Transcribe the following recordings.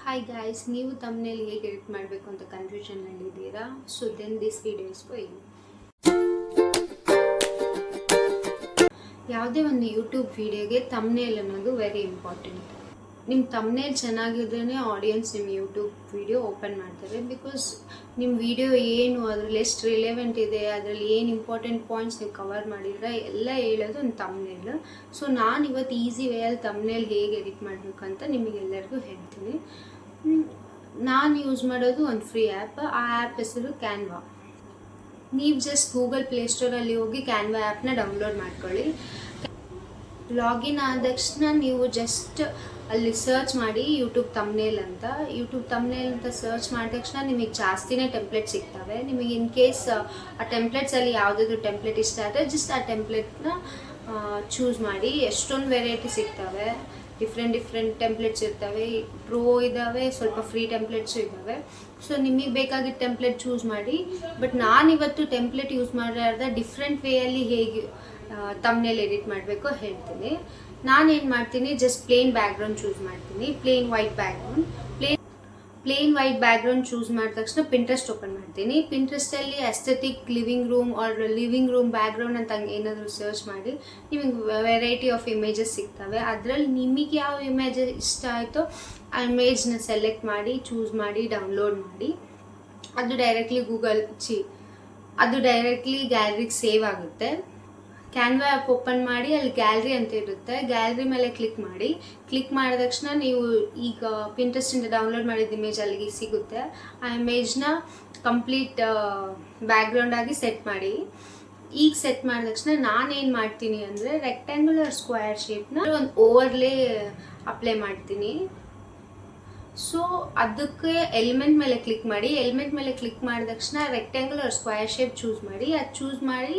Hi guys, ನೀವು ತಮ್ಮನೇಲಿ ಹೇಗೆ edit ಮಾಡಬೇಕು ಅಂತ ಕನ್ಫ್ಯೂಷನ್ನಲ್ಲಿದ್ದೀರಾ? So then this video is for you. ಯಾವುದೇ ಒಂದು ಯೂಟ್ಯೂಬ್ ವಿಡಿಯೋಗೆ ತಮ್ನೇಲ್ ಅನ್ನೋದು ವೆರಿ ಇಂಪಾರ್ಟೆಂಟ್. ನಿಮ್ಮ ತಮ್ನೇಲ್ ಚೆನ್ನಾಗಿದ್ರೇ ಆಡಿಯನ್ಸ್ ನಿಮ್ಮ ಯೂಟ್ಯೂಬ್ ವಿಡಿಯೋ ಓಪನ್ ಮಾಡ್ತಾರೆ. ಬಿಕಾಸ್ ನಿಮ್ಮ ವಿಡಿಯೋ ಏನು, ಅದರಲ್ಲಿ ಎಷ್ಟು ರಿಲೆವೆಂಟ್ ಇದೆ, ಅದರಲ್ಲಿ ಏನು ಇಂಪಾರ್ಟೆಂಟ್ ಪಾಯಿಂಟ್ಸ್ ನೀವು ಕವರ್ ಮಾಡಿದ್ರೆ ಎಲ್ಲ ಹೇಳೋದು ಒಂದು ತಮ್ನೇಲ್. ಸೊ ನಾನು ಇವತ್ತು ಈಸಿ ವೇಯಲ್ಲಿ ತಮ್ನೇಲ್ ಹೇಗೆ ಎಡಿಟ್ ಮಾಡಬೇಕಂತ ನಿಮಗೆಲ್ಲರಿಗೂ ಹೇಳ್ತೀನಿ. ನಾನು ಯೂಸ್ ಮಾಡೋದು ಒಂದು ಫ್ರೀ ಆ್ಯಪ್. ಆ ಆ್ಯಪ್ ಹೆಸರು ಕ್ಯಾನ್ವಾ. ನೀವು ಜಸ್ಟ್ ಗೂಗಲ್ ಪ್ಲೇಸ್ಟೋರಲ್ಲಿ ಹೋಗಿ ಕ್ಯಾನ್ವಾ ಆ್ಯಪ್ನ ಡೌನ್ಲೋಡ್ ಮಾಡ್ಕೊಳ್ಳಿ. ಲಾಗಿನ್ ಆದ ತಕ್ಷಣ ನೀವು ಜಸ್ಟ್ ಅಲ್ಲಿ ಸರ್ಚ್ ಮಾಡಿ ಯೂಟ್ಯೂಬ್ ತಮ್ನೇಲ್ ಅಂತ ಸರ್ಚ್ ಮಾಡಿದ ತಕ್ಷಣ ನಿಮಗೆ ಜಾಸ್ತಿನೇ ಟೆಂಪ್ಲೇಟ್ ಸಿಗ್ತವೆ. ನಿಮಗೆ ಇನ್ ಕೇಸ್ ಆ ಟೆಂಪ್ಲೇಟ್ಸಲ್ಲಿ ಯಾವುದಾದ್ರು ಟೆಂಪ್ಲೇಟ್ ಇಷ್ಟ ಆದರೆ ಜಸ್ಟ್ ಆ ಟೆಂಪ್ಲೇಟ್ನ ಚೂಸ್ ಮಾಡಿ. ಎಷ್ಟೊಂದು ವೆರೈಟಿ ಸಿಗ್ತವೆ, ಡಿಫ್ರೆಂಟ್ ಟೆಂಪ್ಲೇಟ್ಸ್ ಇರ್ತವೆ. ಪ್ರೋ ಇದ್ದಾವೆ, ಸ್ವಲ್ಪ ಫ್ರೀ ಟೆಂಪ್ಲೇಟ್ಸು ಇದ್ದಾವೆ. ಸೊ ನಿಮಗೆ ಬೇಕಾಗಿದ್ದ ಟೆಂಪ್ಲೇಟ್ ಚೂಸ್ ಮಾಡಿ. ಬಟ್ ನಾನಿವತ್ತು ಟೆಂಪ್ಲೇಟ್ ಯೂಸ್ ಮಾಡಿದ್ರೆ ಡಿಫ್ರೆಂಟ್ ವೇಯಲ್ಲಿ ಹೇಗೆ ತಮ್ನೇಲ್ ಎಡಿಟ್ ಮಾಡಬೇಕು ಹೇಳ್ತೀನಿ. ನಾನೇನು ಮಾಡ್ತೀನಿ, ಜಸ್ಟ್ ಪ್ಲೇನ್ ಬ್ಯಾಕ್ಗ್ರೌಂಡ್ ಚೂಸ್ ಮಾಡ್ತೀನಿ. ಪ್ಲೇನ್ ವೈಟ್ ಬ್ಯಾಕ್ಗ್ರೌಂಡ್ ಚೂಸ್ ಮಾಡಿದ ತಕ್ಷಣ ಪಿಂಟ್ರೆಸ್ಟ್ ಓಪನ್ ಮಾಡ್ತೀನಿ. ಪಿಂಟ್ರೆಸ್ಟಲ್ಲಿ aesthetic living room or living room background ಅಂತ ಹಂಗೆ ಏನಾದರೂ ಸರ್ಚ್ ಮಾಡಿ ನಿಮಗೆ ವೆರೈಟಿ ಆಫ್ ಇಮೇಜಸ್ ಸಿಗ್ತವೆ. ಅದರಲ್ಲಿ ನಿಮಗೆ ಯಾವ ಇಮೇಜ್ ಇಷ್ಟ ಆಯಿತೋ ಆ ಇಮೇಜ್ನ ಸೆಲೆಕ್ಟ್ ಮಾಡಿ, ಚೂಸ್ ಮಾಡಿ, ಡೌನ್ಲೋಡ್ ಮಾಡಿ. ಅದು ಡೈರೆಕ್ಟ್ಲಿ ಗ್ಯಾಲರಿಗೆ ಸೇವ್ ಆಗುತ್ತೆ. ಕ್ಯಾನ್ವಾ ಆ್ಯಪ್ ಓಪನ್ ಮಾಡಿ, ಅಲ್ಲಿ ಗ್ಯಾಲರಿ ಅಂತ ಇರುತ್ತೆ. ಗ್ಯಾಲರಿ ಮೇಲೆ ಕ್ಲಿಕ್ ಮಾಡಿದ ತಕ್ಷಣ ನೀವು ಈಗ ಪಿಂಟ್ರೆಸ್ಟಿಂದ ಡೌನ್ಲೋಡ್ ಮಾಡಿದ ಇಮೇಜ್ ಅಲ್ಲಿಗೆ ಸಿಗುತ್ತೆ. ಆ ಇಮೇಜ್ನ ಕಂಪ್ಲೀಟ್ ಬ್ಯಾಕ್ಗ್ರೌಂಡ್ ಆಗಿ ಸೆಟ್ ಮಾಡಿ. ಈಗ ಸೆಟ್ ಮಾಡಿದ ತಕ್ಷಣ ನಾನೇನು ಮಾಡ್ತೀನಿ ಅಂದರೆ ರೆಕ್ಟ್ಯಾಂಗುಲರ್ ಸ್ಕ್ವೇರ್ ಶೇಪ್ನ ಒಂದು ಓವರ್ಲೇ ಅಪ್ಲೈ ಮಾಡ್ತೀನಿ. ಸೊ ಅದಕ್ಕೆ ಎಲಿಮೆಂಟ್ ಮೇಲೆ ಕ್ಲಿಕ್ ಮಾಡಿದ ತಕ್ಷಣ ರೆಕ್ಟ್ಯಾಂಗುಲರ್ ಸ್ಕ್ವೇರ್ ಶೇಪ್ ಚೂಸ್ ಮಾಡಿ.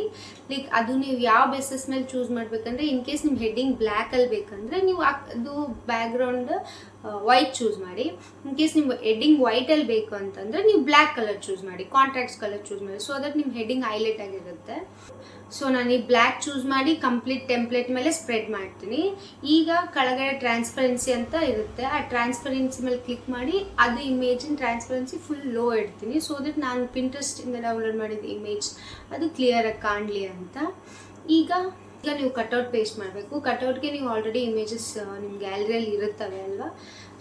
ಲೈಕ್ ಅದು ನೀವು ಯಾವ ಬೇಸಿಸ್ ಮೇಲೆ ಚೂಸ್ ಮಾಡಬೇಕಂದ್ರೆ, ಇನ್ ಕೇಸ್ ನಿಮ್ಮ ಹೆಡ್ಡಿಂಗ್ ಬ್ಲ್ಯಾಕಲ್ಲಿ ಬೇಕಂದರೆ ನೀವು ಅದು ಬ್ಯಾಕ್ಗ್ರೌಂಡ್ ವೈಟ್ ಚೂಸ್ ಮಾಡಿ. ಇನ್ ಕೇಸ್ ನಿಮ್ಮ ಹೆಡ್ಡಿಂಗ್ ವೈಟಲ್ಲಿ ಬೇಕು ಅಂತಂದರೆ ನೀವು ಬ್ಲ್ಯಾಕ್ ಕಲರ್ ಚೂಸ್ ಮಾಡಿ, ಕಾಂಟ್ರಾಕ್ಟ್ಸ್ ಕಲರ್ ಚೂಸ್ ಮಾಡಿ. ಸೊ ದಟ್ ನಿಮ್ಮ ಹೆಡ್ಡಿಂಗ್ ಹೈಲೈಟ್ ಆಗಿರುತ್ತೆ. ಸೊ ನಾನು ಈ ಬ್ಲ್ಯಾಕ್ ಚೂಸ್ ಮಾಡಿ ಕಂಪ್ಲೀಟ್ ಟೆಂಪ್ಲೇಟ್ ಮೇಲೆ ಸ್ಪ್ರೆಡ್ ಮಾಡ್ತೀನಿ. ಈಗ ಕೆಳಗಡೆ ಟ್ರಾನ್ಸ್ಪರೆನ್ಸಿ ಅಂತ ಇರುತ್ತೆ. ಆ ಟ್ರಾನ್ಸ್ಪರೆನ್ಸಿ ಮೇಲೆ ಕ್ಲಿಕ್ ಮಾಡಿ ಅದು ಇಮೇಜಿನ ಟ್ರಾನ್ಸ್ಪರೆನ್ಸಿ ಫುಲ್ ಲೋ ಇಡ್ತೀನಿ. ಸೊ ದಟ್ ನಾನು ಪಿಂಟ್ರೆಸ್ಟಿಂದ ಡೌನ್ಲೋಡ್ ಮಾಡಿದ ಇಮೇಜ್ ಅದು ಕ್ಲಿಯರಾಗಿ ಕಾಣಲಿ ಅಂತ. ಈಗ ನೀವು ಕಟೌಟ್ ಪೇಸ್ಟ್ ಮಾಡಬೇಕು. ಕಟೌಟ್ಗೆ ನೀವು ಆಲ್ರೆಡಿ ಇಮೇಜಸ್ ನಿಮ್ಮ ಗ್ಯಾಲರಿಯಲ್ಲಿ ಇರುತ್ತವೆ ಅಲ್ವಾ?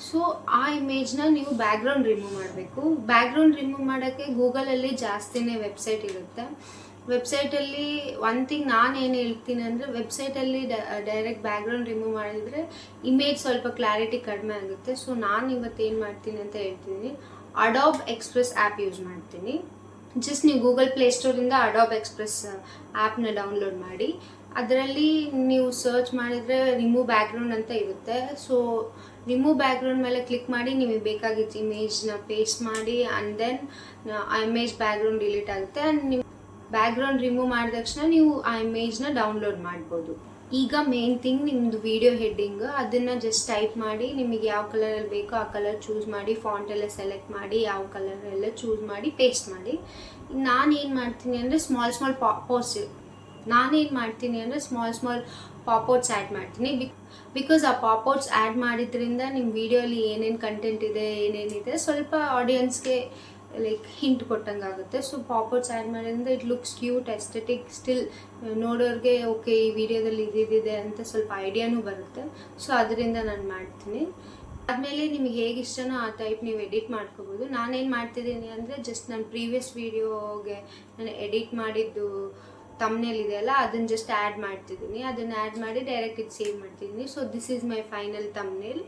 ಸೊ ಆ ಇಮೇಜ್ನ ನೀವು ಬ್ಯಾಕ್ಗ್ರೌಂಡ್ ರಿಮೂವ್ ಮಾಡಬೇಕು. ಬ್ಯಾಕ್ಗ್ರೌಂಡ್ ರಿಮೂವ್ ಮಾಡೋಕ್ಕೆ ಗೂಗಲಲ್ಲಿ ಜಾಸ್ತಿನೇ ವೆಬ್ಸೈಟ್ ಇರುತ್ತೆ. ವೆಬ್ಸೈಟಲ್ಲಿ ಒನ್ ಥಿಂಗ್ ನಾನು ಏನು ಹೇಳ್ತೀನಿ ಅಂದರೆ, ವೆಬ್ಸೈಟಲ್ಲಿ ಡೈರೆಕ್ಟ್ ಬ್ಯಾಕ್ಗ್ರೌಂಡ್ ರಿಮೂವ್ ಮಾಡಿದರೆ ಇಮೇಜ್ ಸ್ವಲ್ಪ ಕ್ಲಾರಿಟಿ ಕಡಿಮೆ ಆಗುತ್ತೆ. ಸೊ ನಾನು ಇವತ್ತು ಏನು ಮಾಡ್ತೀನಿ ಅಂತ ಹೇಳ್ತೀನಿ, ಅಡೋಬ್ ಎಕ್ಸ್ಪ್ರೆಸ್ ಆ್ಯಪ್ ಯೂಸ್ ಮಾಡ್ತೀನಿ. ಜಸ್ಟ್ ನೀವು ಗೂಗಲ್ ಪ್ಲೇಸ್ಟೋರಿಂದ ಅಡೋಬ್ ಎಕ್ಸ್ಪ್ರೆಸ್ ಆ್ಯಪ್ನ ಡೌನ್ಲೋಡ್ ಮಾಡಿ. ಅದರಲ್ಲಿ ನೀವು ಸರ್ಚ್ ಮಾಡಿದರೆ ರಿಮೂವ್ ಬ್ಯಾಕ್ಗ್ರೌಂಡ್ ಅಂತ ಇರುತ್ತೆ. ಸೊ ರಿಮೂವ್ ಬ್ಯಾಕ್ಗ್ರೌಂಡ್ ಮೇಲೆ ಕ್ಲಿಕ್ ಮಾಡಿ ನಿಮಗೆ ಬೇಕಾಗಿದ್ದ ಇಮೇಜ್ನ ಪೇಸ್ಟ್ ಮಾಡಿ. ಆ್ಯಂಡ್ ದೆನ್ ಆ ಇಮೇಜ್ ಬ್ಯಾಕ್ಗ್ರೌಂಡ್ ಡಿಲೀಟ್ ಆಗುತ್ತೆ. ಆ್ಯಂಡ್ ನೀವು ಬ್ಯಾಕ್ಗ್ರೌಂಡ್ ರಿಮೂವ್ ಮಾಡಿದ ತಕ್ಷಣ ನೀವು ಆ ಇಮೇಜ್ನ ಡೌನ್ಲೋಡ್ ಮಾಡ್ಬೋದು. ಈಗ ಮೇನ್ ಥಿಂಗ್, ನಿಮ್ಮದು ವಿಡಿಯೋ ಹೆಡ್ಡಿಂಗ್ ಅದನ್ನು ಜಸ್ಟ್ ಟೈಪ್ ಮಾಡಿ, ನಿಮಗೆ ಯಾವ ಕಲರಲ್ಲಿ ಬೇಕೋ ಆ ಕಲರ್ ಚೂಸ್ ಮಾಡಿ, ಫಾಂಟ್ ಎಲ್ಲ ಸೆಲೆಕ್ಟ್ ಮಾಡಿ, ಯಾವ ಕಲರ್ ಎಲ್ಲ ಚೂಸ್ ಮಾಡಿ ಪೇಸ್ಟ್ ಮಾಡಿ. ನಾನೇನು ಮಾಡ್ತೀನಿ ಅಂದರೆ ಸ್ಮಾಲ್ ಪಾಪೌಟ್ಸ್ ಆ್ಯಡ್ ಮಾಡ್ತೀನಿ. ಬಿಕಾಸ್ ಆ ಪಾಪೌಟ್ಸ್ ಆ್ಯಡ್ ಮಾಡಿದ್ರಿಂದ ನಿಮ್ಮ ವಿಡಿಯೋಲಿ ಏನೇನು ಕಂಟೆಂಟ್ ಇದೆ, ಏನೇನಿದೆ ಸ್ವಲ್ಪ ಆಡಿಯನ್ಸ್ಗೆ ಲೈಕ್ ಹಿಂಟ್ ಕೊಟ್ಟಂಗೆ ಆಗುತ್ತೆ. ಸೊ ಪಾಪೌಟ್ಸ್ ಆ್ಯಡ್ ಮಾಡೋದ್ರಿಂದ it looks cute, aesthetic, still ನೋಡೋರಿಗೆ ಓಕೆ ಈ ವಿಡಿಯೋದಲ್ಲಿ ಇದಿದೆ ಅಂತ ಸ್ವಲ್ಪ ಐಡಿಯಾನೂ ಬರುತ್ತೆ. ಸೊ ಅದರಿಂದ ನಾನು ಮಾಡ್ತೀನಿ. ಆದಮೇಲೆ ನಿಮಗೆ ಹೇಗೆ ಇಷ್ಟನೋ ಆ ಟೈಪ್ ನೀವು ಎಡಿಟ್ ಮಾಡ್ಕೋಬೋದು. ನಾನೇನು ಮಾಡ್ತಿದ್ದೀನಿ ಅಂದರೆ ಜಸ್ಟ್ ನನ್ನ ಪ್ರೀವಿಯಸ್ ವಿಡಿಯೋಗೆ ನಾನು ಎಡಿಟ್ ಮಾಡಿದ್ದು ತಮ್ನೇಲ್ ಇದೆಯಲ್ಲ ಅದನ್ನು ಜಸ್ಟ್ ಆ್ಯಡ್ ಮಾಡ್ತಿದ್ದೀನಿ. ಅದನ್ನು ಆ್ಯಡ್ ಮಾಡಿ ಡೈರೆಕ್ಟ್ ಇದು ಸೇವ್ ಮಾಡ್ತಿದ್ದೀನಿ. So this is my final thumbnail.